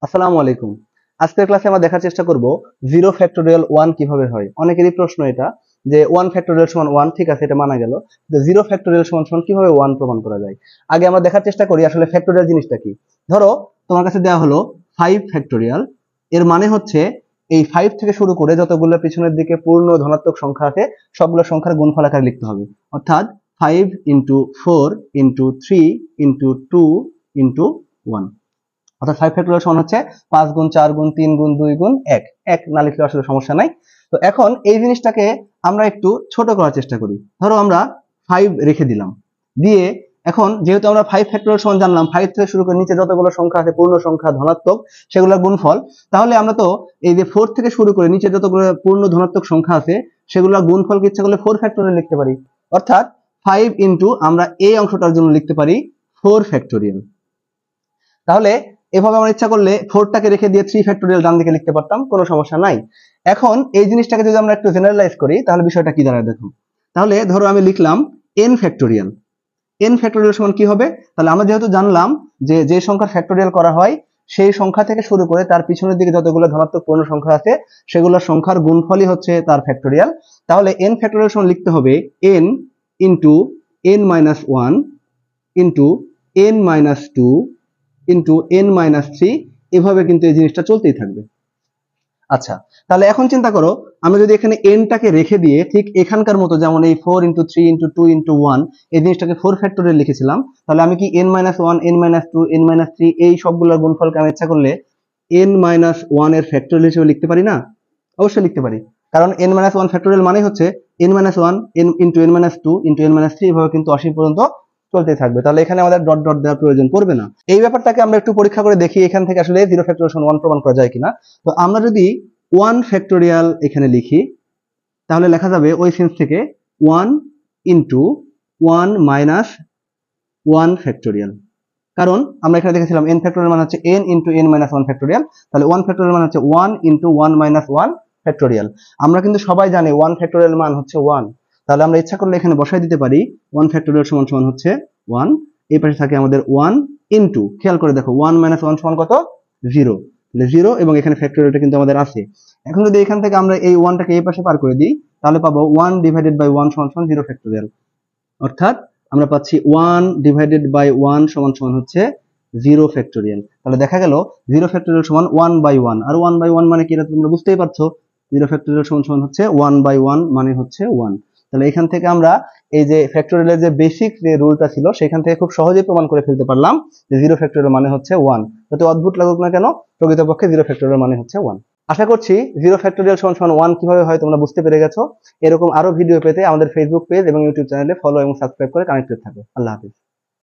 আসসালামু আলাইকুম। আজকের ক্লাসে আমরা দেখার চেষ্টা করব 0 ফ্যাক্টোরিয়াল 1 কিভাবে হয়। অনেকেরই প্রশ্ন এটা যে 1 ফ্যাক্টোরিয়াল সমান 1, ঠিক আছে, এটা মানা গেল। তো 0 ফ্যাক্টোরিয়াল সমান সমান কিভাবে 1 প্রমাণ করা যায়? আগে আমরা দেখার চেষ্টা করি আসলে ফ্যাক্টোরিয়াল জিনিসটা কি। ধরো তোমার কাছে দেওয়া হলো 5 ফ্যাক্টোরিয়াল, এর মানে হচ্ছে এই 5 থেকে শুরু করে যতগুলো পিছনের দিকে পূর্ণ ধনাত্মক সংখ্যা আছে সবগুলো সংখ্যার গুণফল আকারে লিখতে হবে। অর্থাৎ 5 ইন্টু 4 ইন্টু 3 ইন্টু 2 ইন্টু 1। অর্থাৎ 5 ফ্যাক্টোরিয়াল সমান হচ্ছে 5 গুণ 4 গুণ 3 গুণ 2 গুণ 1। 1 না লিখলে আসলে সমস্যা নাই। তো এখন এই জিনিসটাকে আমরা একটু ছোট করার চেষ্টা করি। ধরো আমরা 5 রেখে দিলাম, দিয়ে এখন যেহেতু আমরা 5 ফ্যাক্টোরিয়াল সমান জানলাম 5 থেকে শুরু করে নিচে যতগুলো সংখ্যা আছে পূর্ণ সংখ্যা ধনাত্মক সেগুলোর গুণফল, তাহলে আমরা তো এই যে 4 থেকে শুরু করে নিচে যতগুলো পূর্ণ ধনাত্মক সংখ্যা আছে সেগুলোর গুণফলকে ইচ্ছা করলে 4 ফ্যাক্টোরিয়াল লিখতে পারি। অর্থাৎ 5 ইন্টু আমরা এই অংশটার জন্য লিখতে পারি 4 ফ্যাক্টোরিয়াল। তাহলে এভাবে আমরা ইচ্ছা করলে 4টাকে রেখে দিয়ে 3 ফ্যাক্টোরিয়াল ডান দিকে লিখতে পারতাম, কোনো সমস্যা নাই। এখন এই জিনিসটাকে যদি আমরা একটু জেনারেলাইজ করি তাহলে বিষয়টা কি দাঁড়ায় দেখো। তাহলে ধরো আমি লিখলাম n ফ্যাক্টোরিয়াল। n ফ্যাক্টোরিয়াল সমান কি হবে? তাহলে আমরা যেহেতু জানলাম যে যে সংখ্যার ফ্যাক্টোরিয়াল করা হয় সেই সংখ্যা থেকে শুরু করে তার পিছনের দিকে যতগুলো ধনাত্মক পূর্ণ সংখ্যা আছে সেগুলোর সংখ্যার গুণফলই হচ্ছে তার ফ্যাক্টোরিয়াল। তাহলে n ফ্যাক্টোরিয়াল সমান লিখতে হবে n into n minus 1 into n minus 2 into n minus 3, এভাবে কিন্তু এই জিনিসটা চলতেই থাকবে। আচ্ছা, তাহলে এখন চিন্তা করো আমরা যদি এখানে nটাকে রেখে দিয়ে ঠিক এখানকার মতো যেমন এই 4 ইন্টু 3 ইন্টু 2 ইন্টু 1 এই জিনিসটাকে 4 ফ্যাক্টোরিয়াল লিখেছিলাম, তাহলে আমি কি n minus 1 n minus 2 n minus 3 এই সবগুলোর গুণফলকে আমি ইচ্ছা করলে n মাইনাস 1 এর ফ্যাক্টোরিয়াল হিসেবে লিখতে পারি না? অবশ্যই লিখতে পারি, কারণ n মাইনাস 1 ফ্যাক্টোরিয়াল মানে হচ্ছে n minus 1 n into n minus 2 into n minus 3, এভাবে কিন্তু অসীম পর্যন্ত চলতে থাকবে। তাহলে এখানে আমাদের ডট ডট দেওয়ার প্রয়োজন পড়বে না। এই ব্যাপারটাকে আমরা একটু পরীক্ষা করে দেখি এখান থেকে আসলে 0 ফ্যাক্টোরিয়াল সমান 1 প্রমাণ করা যায় কিনা। তো আমরা যদি 1 ফ্যাক্টোরিয়াল এখানে লিখি তাহলে লেখা যাবে ওই সেন্স থেকে 1 ইন্টু 1 মাইনাস 1 ফ্যাক্টোরিয়াল। কারণ আমরা এখানে দেখেছিলাম n ফ্যাক্টোরিয়াল মানে হচ্ছে n into n minus 1 factorial, তাহলে 1 ফ্যাক্টোরিয়াল মানে হচ্ছে 1 ইন্টু 1 মাইনাস 1 ফ্যাক্টোরিয়াল। আমরা কিন্তু সবাই জানি 1 ফ্যাক্টোরিয়াল মান হচ্ছে 1, তাহলে আমরা ইচ্ছা করলে এখানে বসাই দিতে পারি 1 ফ্যাক্টোরিয়াল সমান সমান হচ্ছে 1। এই পাশে থাকে আমাদের 1 ইন্টু, খেয়াল করে দেখো 1 মাইনাস 1 সমান কত? 0, তাহলে 0 এবং এখানে ফ্যাক্টোরিয়ালটা কিন্তু আমাদের আছে। এখন যদি এখান থেকে আমরা এই 1টাকে এই পাশে পার করে দিই তাহলে পাবো 1 ডিভাইডেড বাই 1 সমান সমান 0 ফ্যাক্টোরিয়াল। অর্থাৎ আমরা পাচ্ছি 1 ডিভাইডেড বাই 1 সমান সমান হচ্ছে 0 ফ্যাক্টোরিয়াল। তাহলে দেখা গেল 0 ফ্যাক্টোরিয়াল সমান 1 বাই 1, আর 1 বাই 1 মানে কি এটা তোমরা বুঝতেই পারছো। 0 ফ্যাক্টোরিয়াল সমান সমান হচ্ছে 1 বাই 1 মানে হচ্ছে 1। তাহলে এখান থেকে আমরা এই যে ফ্যাক্টোরিয়ালের যে বেসিক যে রুলটা ছিল সেখান থেকে খুব সহজেই প্রমাণ করে ফেলতে পারলাম যে 0 ফ্যাক্টোরিয়াল মানে হচ্ছে 1। যত অদ্ভুত লাগুক না কেন প্রকৃতপক্ষে 0 ফ্যাক্টোরিয়াল মানে হচ্ছে 1। আশা করছি 0 ফ্যাক্টোরিয়াল সমান সমান 1 কিভাবে হয় তোমরা বুঝতে পেরে গেছো। এরকম আরো ভিডিও পেতে আমাদের ফেসবুক পেজ এবং ইউটিউব চ্যানেলে ফলো এবং সাবস্ক্রাইব করে কানেক্টেড থাকো। আল্লাহ হাফেজ।